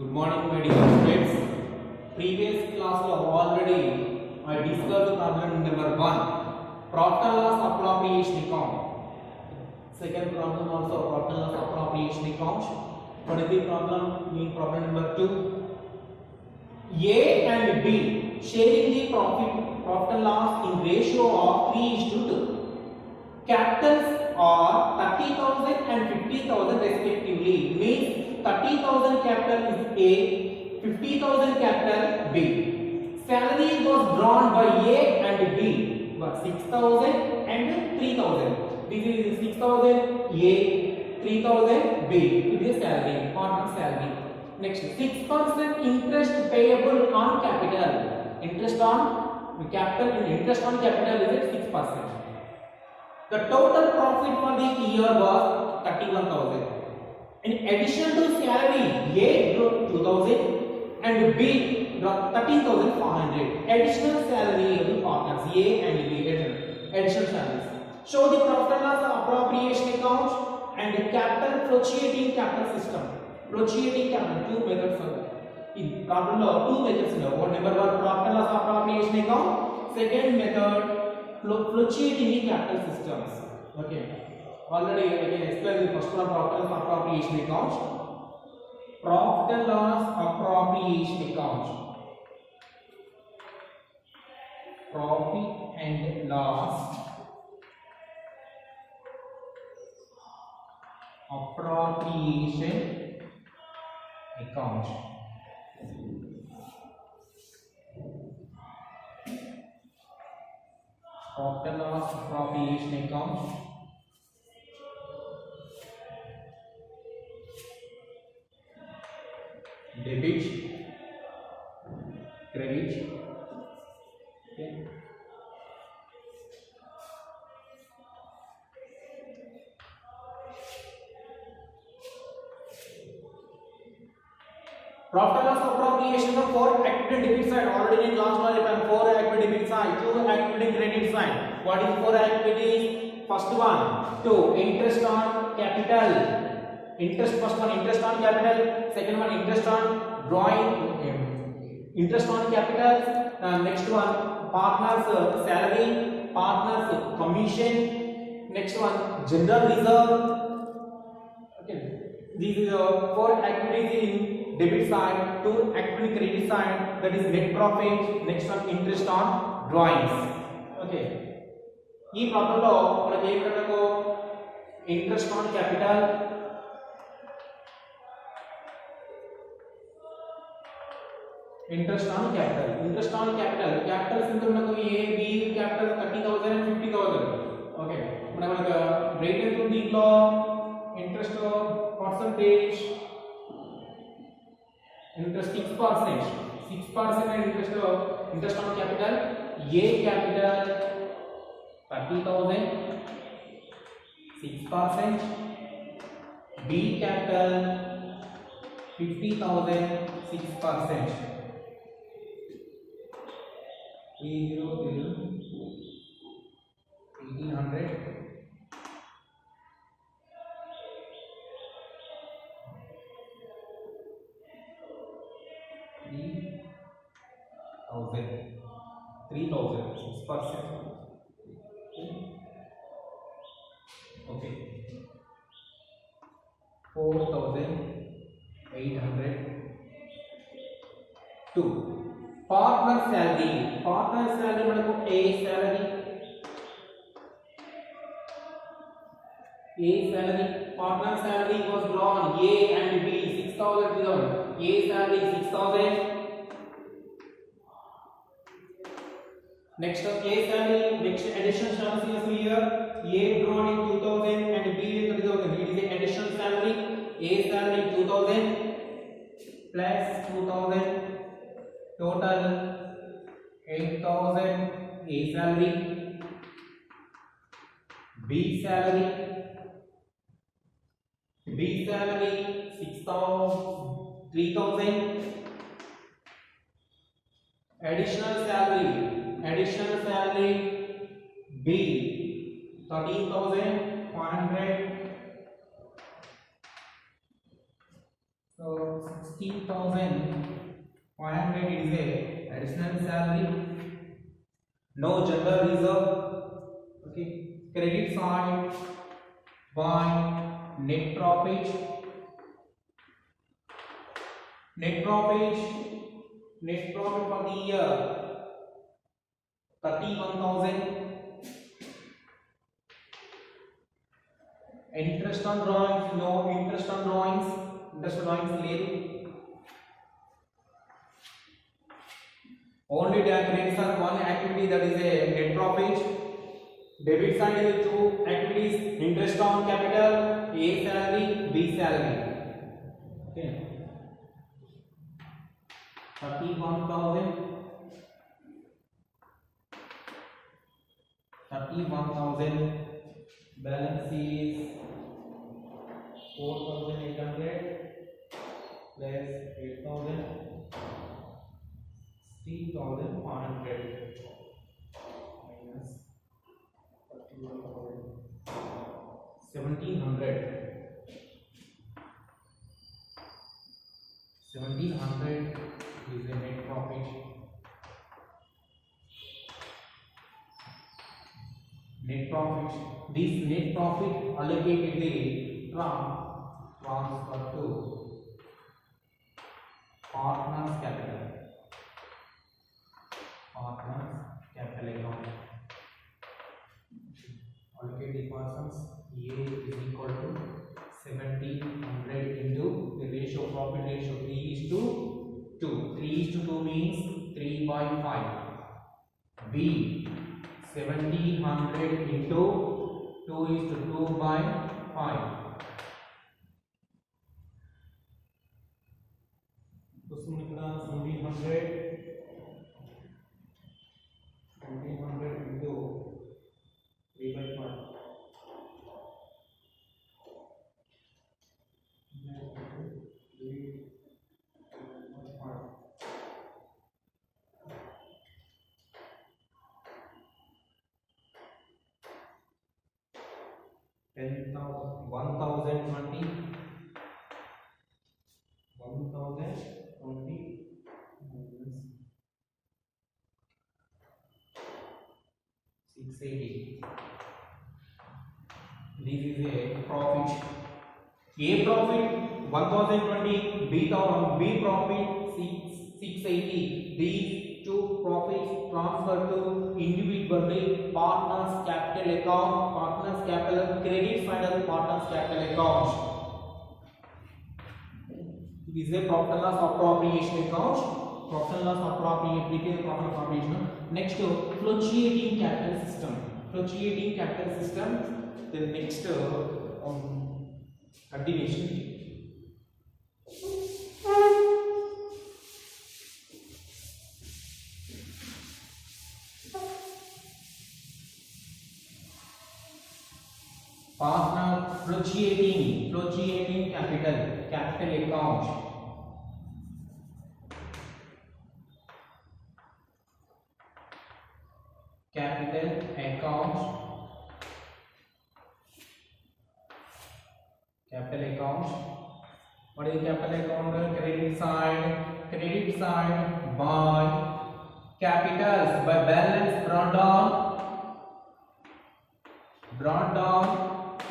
Good morning, my dear students. Previous class lo already I discussed problem number 1, profit and loss appropriation account. Second problem also profit and loss appropriation account. What is the problem? Problem number 2. A and B sharing the profit and loss in ratio of 3:2. Capitals are 30,000 and 50,000 respectively. Means 30,000 capital is A, 50,000 capital B. Salary was drawn by A and B, but 6,000 and 3,000. This is 6,000 A, 3,000 B. It is salary, partner salary. Next, 6% interest payable on capital. Interest on capital and interest on capital is at 6%. The total profit for the year was 31,000. In addition to salary, A got 2,000 and B got 13,400. Additional salary of the partners A and B additional salaries. Show the profit and loss appropriation account and the capital fluctuating capital system. Fluctuating capital, two methods are in problem law. Two methods in one number one profit and loss appropriation account. Second method fluctuating capital systems. Okay. Already I can explain the first one, profit and loss appropriation account. Profit and loss appropriation account. Profit and loss appropriation account. Profit and loss appropriation account. Debit, credit. Okay. Profit and loss appropriation of 4 active debit side. Already in last one, I 4 active debit side, 2 active credit side. What is 4 activities? First one, 2 interest on capital. Interest, first one interest on capital. Second one interest on drawing. Interest on capital. Next one partners salary, partners commission. Next one general reserve. Okay, these is 4 activities in debit side, 2 activity credit side, that is net profit. Next one interest on drawings. Okay, ఈ problem లో మనకి ఏం కనుకో interest on capital, interest on capital, interest on capital. Capitals ఎంత మనకు A B capital 30,000 and 50,000. Okay, మనకు rate ఎంత ఉంది దీంట్లో interest percentage interest 6%. 6% interest on capital. A capital 30,000, 6%. B capital 50,000, 6%. 1800. Three thousand 6%. Okay. 4,800. 2. Partner salary. Partner salary మనకు A salary. A salary. Partner salary was drawn A and B 6,000. A salary 6,000. Next A salary, next additional salary is here. A drawn in 2,000 and B in 3,000. It is the additional salary. A salary 2,000 plus 2,000, total 8,000. A salary. B salary 6,000, 3,000. Additional salary B 13,500. So 16,500 is a additional salary. No general reserve. Okay. Credit side by net profit. Net profit for the year 31,000. Interest on drawings, no interest on drawings. Interest on drawings లేదు. Only credits are one activity, that is a net profit. Debit side is two activities: interest on capital, A salary, B salary. Okay. 31,000. Balance is 4,800 plus 8,000, 16,500 minus 31,000, 1,700. 1,700 is the net profit. Net profit. This net profit allocated the transfer to partners capital. Partners capital account. Allocate the persons. A is equal to 1,700 into the ratio, profit ratio 3:2. 3:2 means 3/5. B 1,700 into 2:2/5. तो इसमें कितना 1,700 into 3/5. 1,020 minus 680. This is a profit. A profit 1,020, B profit 680. These two profits transfer to individually partners capital account. Partners capital credit side of partners capital account. This is a profit and loss appropriation account. Profit and loss appropriation. Next, fluctuating capital system. The next continuation. Partner fluctuating capital account. Capital account. What is capital account? Credit side by capitals, by balance brought down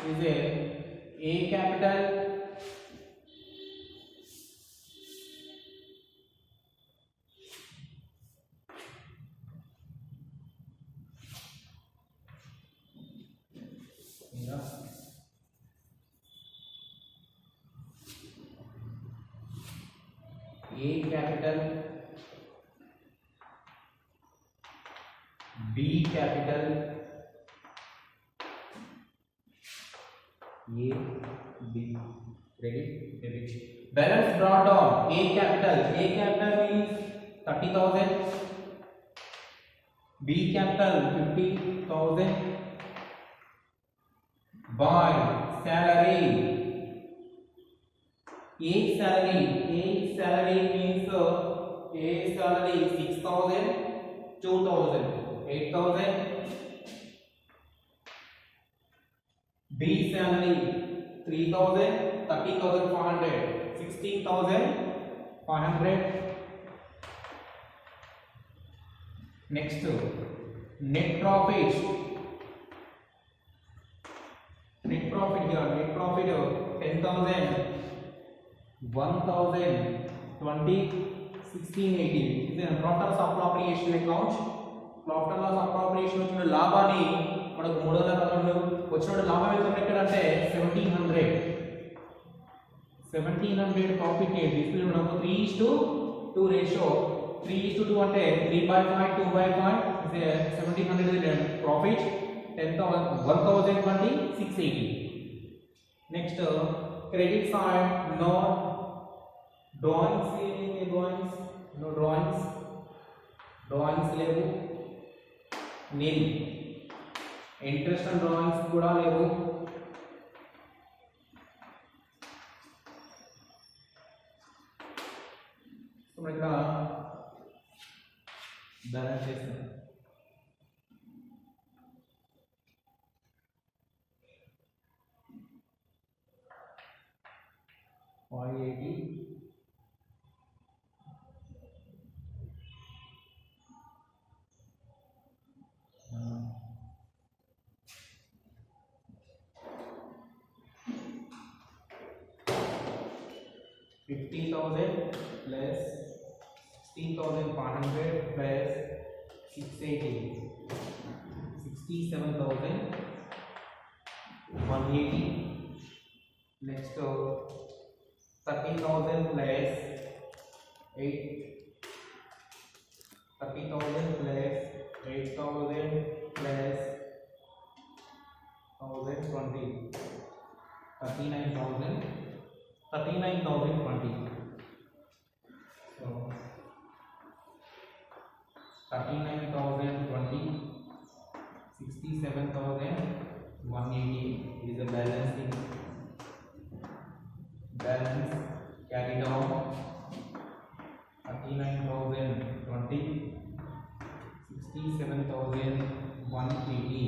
is a capital, A capital, B capital, A, B, credit, debit. Balance brought down. A capital means 30,000. B capital 50,000. By salary. A salary means A salary 6,000, 2,000, 8,000. B salary 3,000, 30,500, 16,500. Next, net profit. Net profit here. Net profit 10,000, 1,000, 20, 1680. This is profit loss appropriation account. Profit loss appropriation వచ్చిన లాభాన్ని మనకు 311 వచ్చిన లాభం ఎంత ఎక్కడంటే 1700 profit ని display మనకు 3:2 ratio 3:2 అంటే 3/5 2/5 is 1700 profit 10,000 1020 680. Next, credit side, no drawings లేవు, nil. Interest and drawings కూడా లేవు. సో మనం ఇక్కడ బ్యాలెన్స్ చేస్తాం. $580 50,000 plus 16,500 plus 680 67,180. Next, 30,000 plus 30,000 plus 8,000 plus 1,020 39,020. So 39,020 67,180 is the balance carried on. 39,020 67,180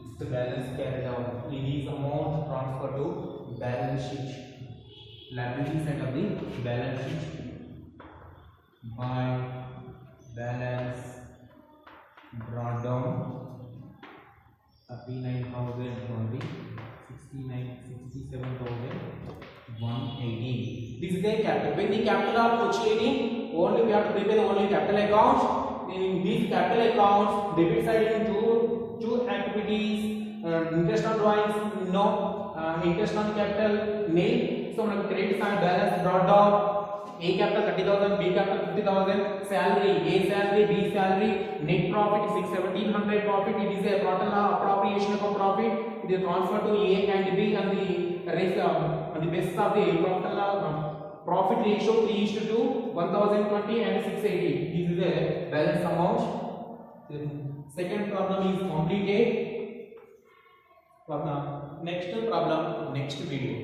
is the balance carried on. These amount transfer to balance sheet, liability side of the balance sheet by balance brought down 39,020 67,180. This is the capital. When the capital are fluctuating, only we have to prepare only capital accounts. In these capital accounts, debit side into two activities, interest on drawings, no, interest on capital, nil. So మనకు credit side balance brought down. A capital 30,000, B capital 50,000, salary, A salary, B salary, net profit 1700 profit. It is a profit and appropriation of profit. It is transferred to A and B on the rest on the basis of the profit ratio 3:2, 1020 and 680. This is a balance amount. The second problem is completed. Next problem, next video.